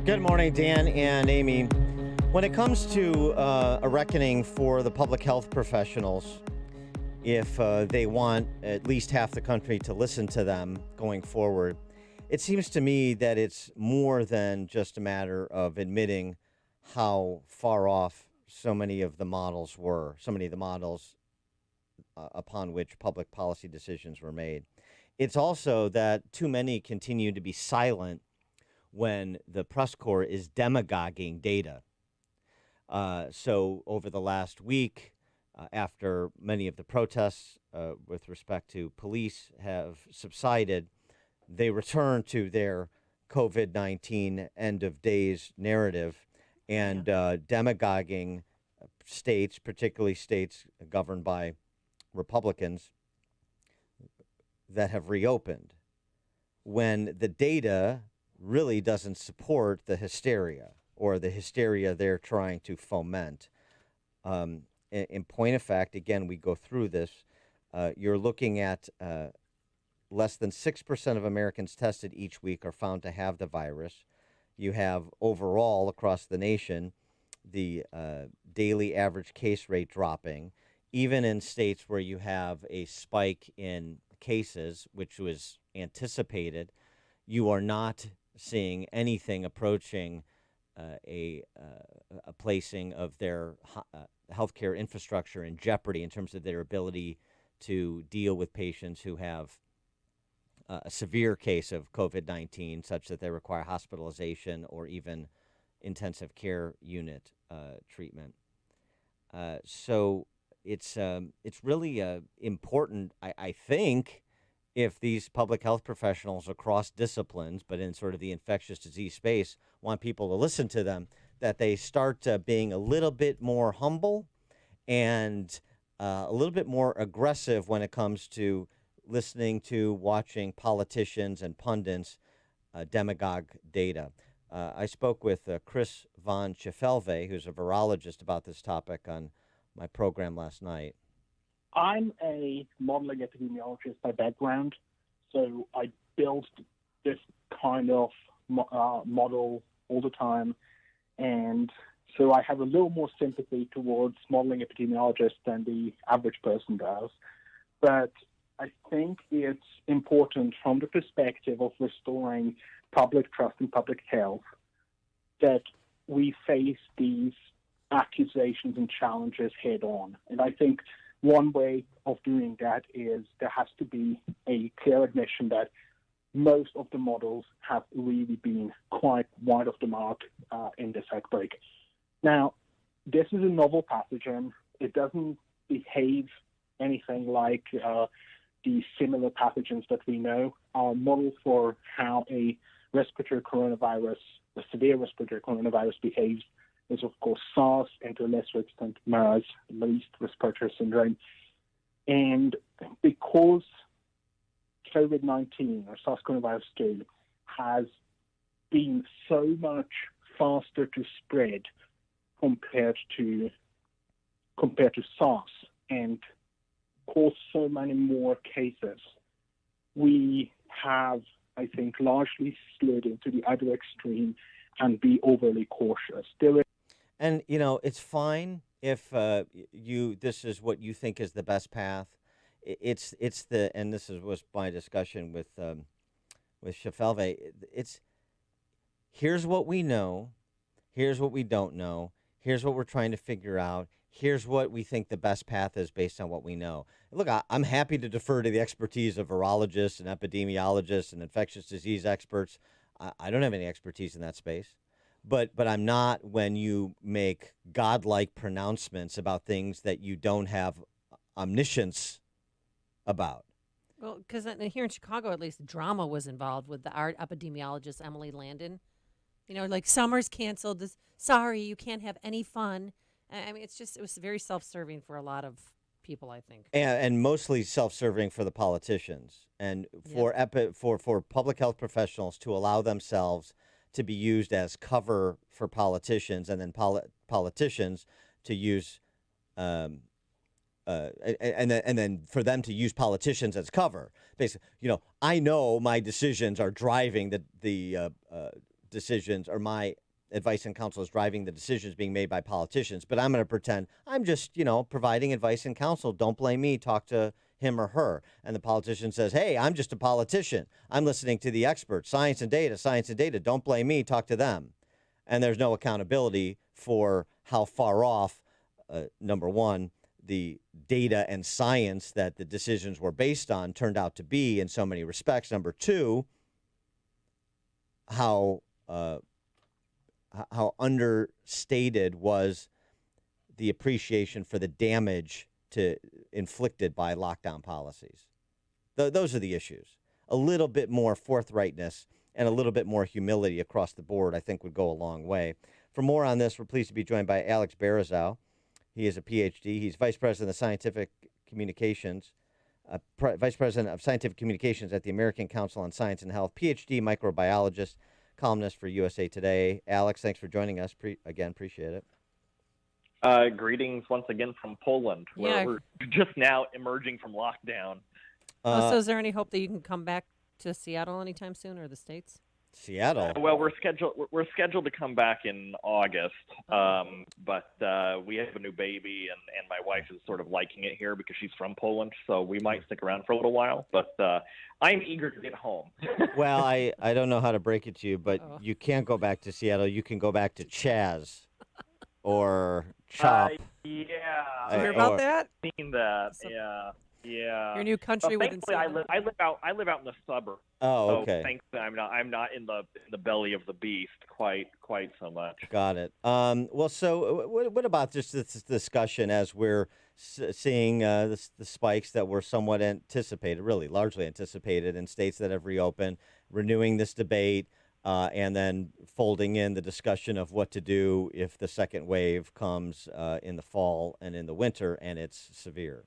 Good morning, Dan and Amy. When it comes to a reckoning for the public health professionals, if they want at least half the country to listen to them going forward, it seems to me that it's more than just a matter of admitting how far off so many of the models were, so many of the models upon which public policy decisions were made. It's also that too many continue to be silent when the press corps is demagoguing data. So over the last week, after many of the protests with respect to police have subsided, they return to their COVID-19 end of days narrative and demagoguing states, particularly states governed by Republicans that have reopened, when the data really doesn't support the hysteria or the hysteria they're trying to foment. In point of fact, again, we go through this, you're looking at less than 6% of Americans tested each week are found to have the virus. You have overall across the nation the daily average case rate dropping, even in states where you have a spike in cases, which was anticipated. You are not seeing anything approaching a placing of their healthcare infrastructure in jeopardy in terms of their ability to deal with patients who have a severe case of COVID-19, such that they require hospitalization or even intensive care unit treatment. So it's really important, I think, if these public health professionals across disciplines, but in sort of the infectious disease space, want people to listen to them, that they start being a little bit more humble and a little bit more aggressive when it comes to listening to, watching politicians and pundits demagogue data. I spoke with Chris von Scheffelve, who's a virologist, about this topic on my program last night. I'm a modeling epidemiologist by background, so I build this kind of model all the time, and so I have a little more sympathy towards modeling epidemiologists than the average person does. But I think it's important from the perspective of restoring public trust in public health that we face these accusations and challenges head on. And I think one way of doing that is there has to be a clear admission that most of the models have really been quite wide of the mark in this outbreak. Now, this is a novel pathogen. It doesn't behave anything like the similar pathogens that we know. Our model for how a respiratory coronavirus, a severe respiratory coronavirus behaves is, of course, SARS, and to a lesser extent, MERS, least respiratory syndrome. And because COVID-19 or SARS-CoV-2 has been so much faster to spread compared to SARS and cause so many more cases, we have, I think, largely slid into the other extreme and be overly cautious. And, you know, it's fine if this is what you think is the best path. And this was my discussion with Scheffelve. Here's what we know, here's what we don't know, here's what we're trying to figure out, here's what we think the best path is based on what we know. Look, I'm happy to defer to the expertise of virologists and epidemiologists and infectious disease experts. I don't have any expertise in that space. But I'm not when you make godlike pronouncements about things that you don't have omniscience about. Well, because here in Chicago, at least, drama was involved with our epidemiologist, Emily Landon. You know, like summer's canceled. Sorry, you can't have any fun. I mean, it was very self-serving for a lot of people, I think. And mostly self-serving for the politicians and for public health professionals to allow themselves to be used as cover for politicians, and then politicians to use, and then for them to use politicians as cover. Basically, you know, I know my decisions are driving the decisions or my advice and counsel is driving the decisions being made by politicians, but I'm going to pretend I'm just, providing advice and counsel. Don't blame me. Talk to him or her. And the politician says, hey, I'm just a politician. I'm listening to the experts. Science and data. Don't blame me. Talk to them. And there's no accountability for how far off, number one, the data and science that the decisions were based on turned out to be in so many respects. Number two, how understated was the appreciation for the damage inflicted by lockdown policies. Those are the issues. A little bit more forthrightness and a little bit more humility across the board, I think, would go a long way. For more on this, we're pleased to be joined by Alex Berezow. He is a PhD. He's Vice President of Scientific Communications, Vice President of Scientific Communications at the American Council on Science and Health, PhD microbiologist, columnist for USA Today. Alex, thanks for joining us. Again, appreciate it. Greetings once again from Poland, where we're just now emerging from lockdown. So is there any hope that you can come back to Seattle anytime soon, or the States? Seattle. Well, we're scheduled to come back in August, but we have a new baby, and my wife is sort of liking it here because she's from Poland, so we might stick around for a little while. But I'm eager to get home. Well, I don't know how to break it to you, but you can't go back to Seattle. You can go back to Chaz or Chop. Yeah. Did you hear about that? Seen that? Yeah. Your new country within Seattle. I live out in the suburbs. Oh, okay. So thankfully, I'm not in the belly of the beast quite so much. Got it. Well, so what about just this discussion as we're seeing the spikes that were somewhat anticipated, really largely anticipated in states that have reopened, renewing this debate, and then folding in the discussion of what to do if the second wave comes in the fall and in the winter and it's severe?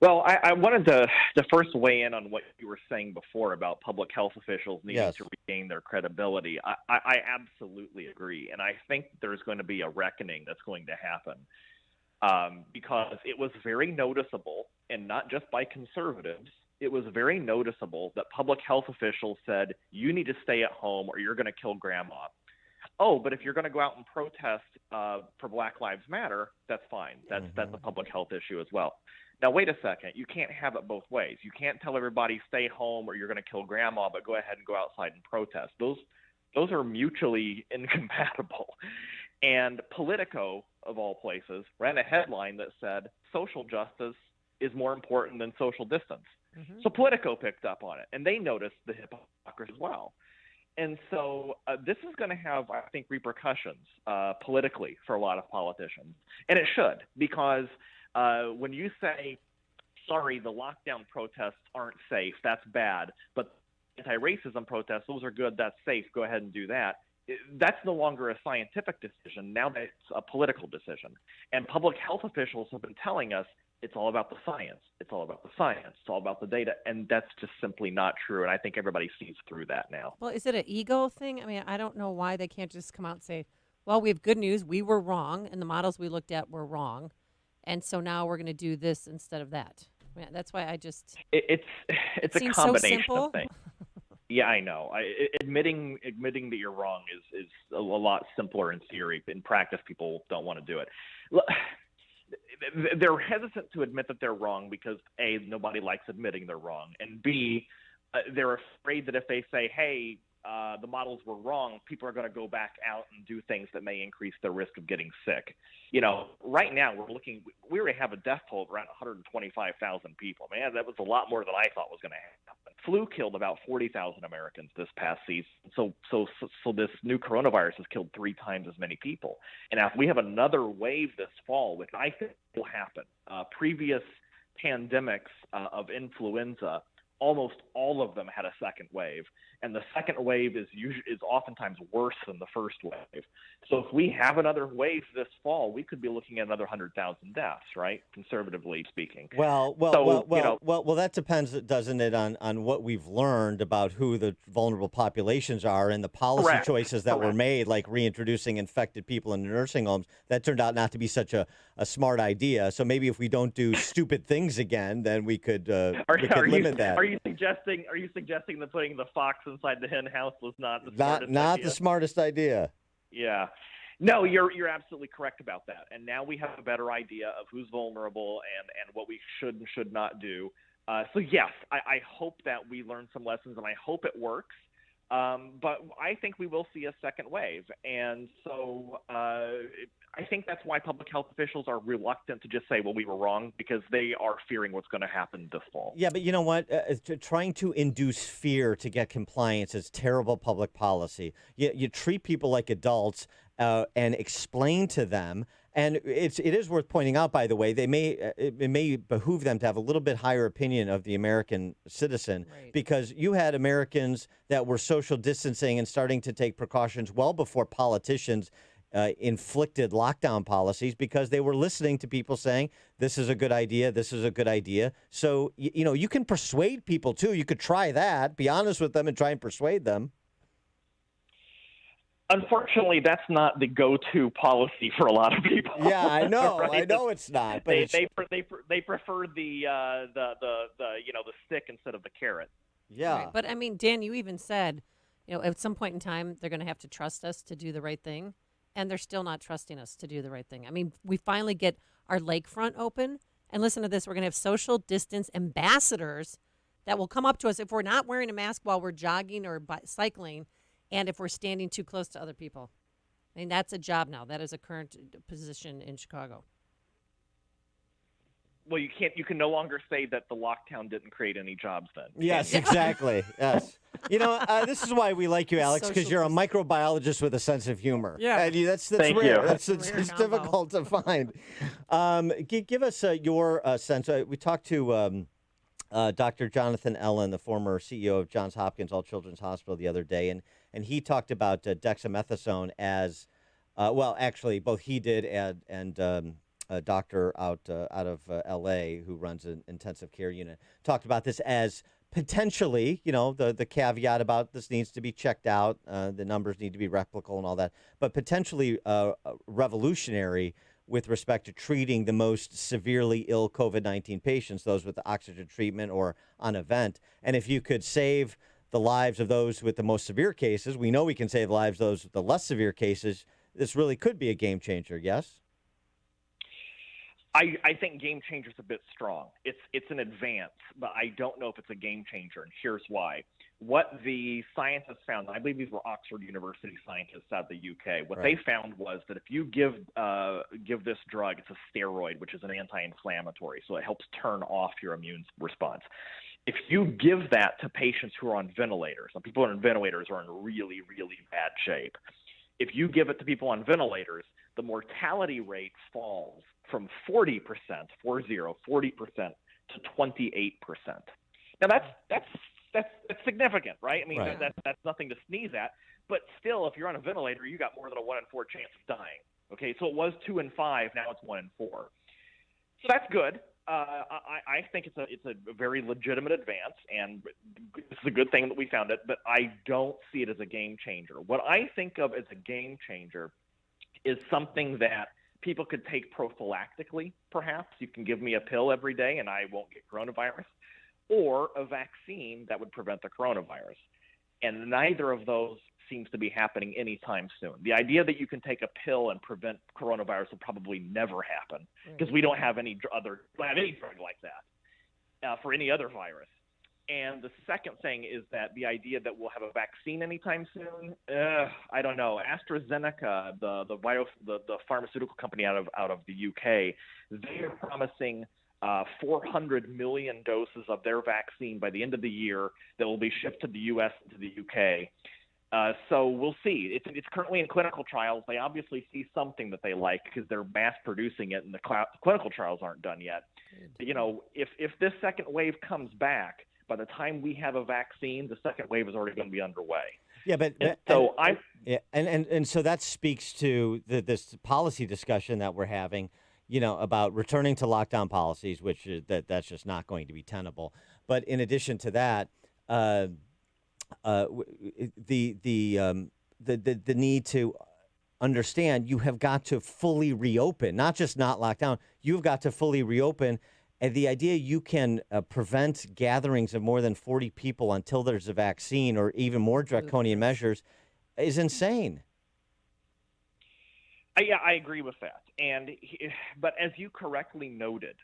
Well, I wanted to first weigh in on what you were saying before about public health officials needing to regain their credibility. I absolutely agree, and I think there's going to be a reckoning that's going to happen because it was very noticeable, and not just by conservatives, it was very noticeable that public health officials said, you need to stay at home or you're going to kill grandma. Oh, but if you're going to go out and protest for Black Lives Matter, that's fine. That's a public health issue as well. Now, wait a second. You can't have it both ways. You can't tell everybody stay home or you're going to kill grandma, but go ahead and go outside and protest. Those are mutually incompatible. And Politico, of all places, ran a headline that said social justice is more important than social distance. Mm-hmm. So Politico picked up on it, and they noticed the hypocrisy as well. And so this is going to have, I think, repercussions politically for a lot of politicians. And it should, because when you say, sorry, the lockdown protests aren't safe, that's bad, but anti-racism protests, those are good, that's safe, go ahead and do that. That's no longer a scientific decision. Now it's a political decision. And public health officials have been telling us it's all about the science. It's all about the science. It's all about the data. And that's just simply not true. And I think everybody sees through that now. Well, is it an ego thing? I mean, I don't know why they can't just come out and say, well, we have good news. We were wrong, and the models we looked at were wrong. And so now we're going to do this instead of that. I mean, that's why I just... It's a combination so of things. Yeah, I know. Admitting that you're wrong is a lot simpler in theory. In practice, people don't want to do it. They're hesitant to admit that they're wrong because, A, nobody likes admitting they're wrong, and B, they're afraid that if they say, hey, the models were wrong, people are going to go back out and do things that may increase the risk of getting sick. You know, right now we already have a death toll of around 125,000 people. Man, that was a lot more than I thought was going to happen. Flu killed about 40,000 Americans this past season. So this new coronavirus has killed 3 times as many people. And now if we have another wave this fall, which I think will happen, previous pandemics of influenza, almost all of them had a second wave, and the second wave is oftentimes worse than the first wave. So if we have another wave this fall, we could be looking at another 100,000 deaths, right? Conservatively speaking. Well, that depends, doesn't it, on what we've learned about who the vulnerable populations are and the policy choices that were made, like reintroducing infected people in nursing homes. That turned out not to be such a smart idea. So maybe if we don't do stupid things again, then we could limit that. Are you suggesting suggesting that putting the fox inside the hen house was not the smartest idea? The smartest idea. Yeah. No, you're absolutely correct about that. And now we have a better idea of who's vulnerable and what we should and should not do. So yes, I hope that we learn some lessons, and I hope it works. But I think we will see a second wave. And so I think that's why public health officials are reluctant to just say, well, we were wrong, because they are fearing what's going to happen this fall. Yeah, but you know what? Trying to induce fear to get compliance is terrible public policy. You treat people like adults and explain to them. And it is worth pointing out, by the way, it may behoove them to have a little bit higher opinion of the American citizen, Right. because you had Americans that were social distancing and starting to take precautions well before politicians inflicted lockdown policies, because they were listening to people saying, this is a good idea, this is a good idea. So, you can persuade people, too. You could try that, be honest with them and try and persuade them. Unfortunately, that's not the go-to policy for a lot of people. Yeah, I know. Right? I know it's not. But they prefer the stick instead of the carrot. yeah. Right. But I mean, Dan, you even said, at some point in time, they're going to have to trust us to do the right thing. And they're still not trusting us to do the right thing. I mean, we finally get our lakefront open. And listen to this. We're going to have social distance ambassadors that will come up to us if we're not wearing a mask while we're jogging or cycling, and if we're standing too close to other people. I mean, that's a job now. That is a current position in Chicago. Well, you can no longer say that the lockdown didn't create any jobs then. Yes, exactly. Yes. This is why we like you, Alex, because you're a microbiologist with a sense of humor. Yeah. And that's Thank rare. you. It's Rare combo. difficult to find. Give us your sense. We talked to Dr. Jonathan Ellen, the former CEO of Johns Hopkins All Children's Hospital, the other day, and he talked about dexamethasone as, actually, both he did and a doctor out of L.A. who runs an intensive care unit talked about this as potentially, the caveat about this needs to be checked out, the numbers need to be replicable and all that, but potentially revolutionary with respect to treating the most severely ill COVID-19 patients, those with the oxygen treatment or on a vent. And if you could save the lives of those with the most severe cases, we know we can save the lives of those with the less severe cases. This really could be a game changer, yes? I think game changer's a bit strong. It's an advance, but I don't know if it's a game changer, and here's why. What the scientists found, and I believe these were Oxford University scientists out of the UK, what they found was that if you give this drug, it's a steroid, which is an anti-inflammatory, so it helps turn off your immune response. If you give that to patients who are on ventilators, and people on ventilators are in really, really bad shape, if you give it to people on ventilators, the mortality rate falls from 40% to 28%. Now that's significant, right? I mean, Right. that's nothing to sneeze at. But still, if you're on a ventilator, you got more than a 1 in 4 chance of dying. Okay, so it was 2 in 5, now it's 1 in 4. So that's good. I think it's a very legitimate advance, and it's a good thing that we found it. But I don't see it as a game changer. What I think of as a game changer is something that people could take prophylactically, perhaps. You can give me a pill every day and I won't get coronavirus, or a vaccine that would prevent the coronavirus. And neither of those seems to be happening anytime soon. The idea that you can take a pill and prevent coronavirus will probably never happen, because we don't have any drug like that for any other virus. And the second thing is that the idea that we'll have a vaccine anytime soon, I don't know. AstraZeneca, the pharmaceutical company out of the UK, they are promising 400 million doses of their vaccine by the end of the year that will be shipped to the U.S. and to the UK. So we'll see. It's currently in clinical trials. They obviously see something that they like because they're mass producing it, and the clinical trials aren't done yet. If this second wave comes back, by the time we have a vaccine, the second wave is already going to be underway. Yeah, and so that speaks to this policy discussion that we're having, about returning to lockdown policies, which that's just not going to be tenable. But in addition to that, the need to understand you have got to fully reopen, not just not lock down. You've got to fully reopen. And the idea you can prevent gatherings of more than 40 people until there's a vaccine or even more draconian measures is insane. Yeah, I agree with that. But as you correctly noted,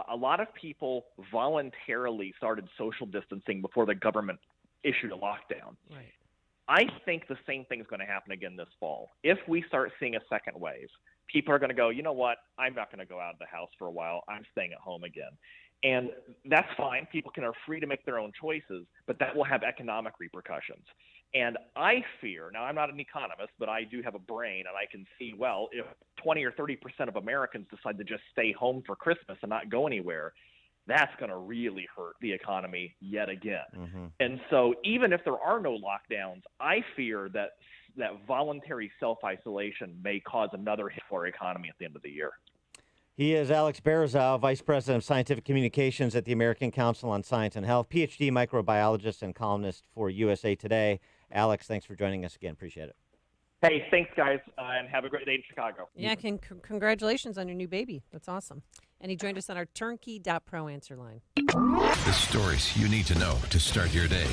a lot of people voluntarily started social distancing before the government issued a lockdown. Right. I think the same thing is going to happen again this fall. If we start seeing a second wave, people are going to go, you know what, I'm not going to go out of the house for a while. I'm staying at home again. And that's fine. People are free to make their own choices, but that will have economic repercussions. And I fear, now I'm not an economist, but I do have a brain, and I can see, well, if 20 or 30% of Americans decide to just stay home for Christmas and not go anywhere, that's going to really hurt the economy yet again. Mm-hmm. And so even if there are no lockdowns, I fear that voluntary self-isolation may cause another hit for our economy at the end of the year. He is Alex Berezow, Vice President of Scientific Communications at the American Council on Science and Health, PhD microbiologist and columnist for USA Today. Alex, thanks for joining us again. Appreciate it. Hey, thanks, guys, and have a great day in Chicago. Yeah, congratulations on your new baby. That's awesome. And he joined us on our turnkey.pro answer line. The stories you need to know to start your day.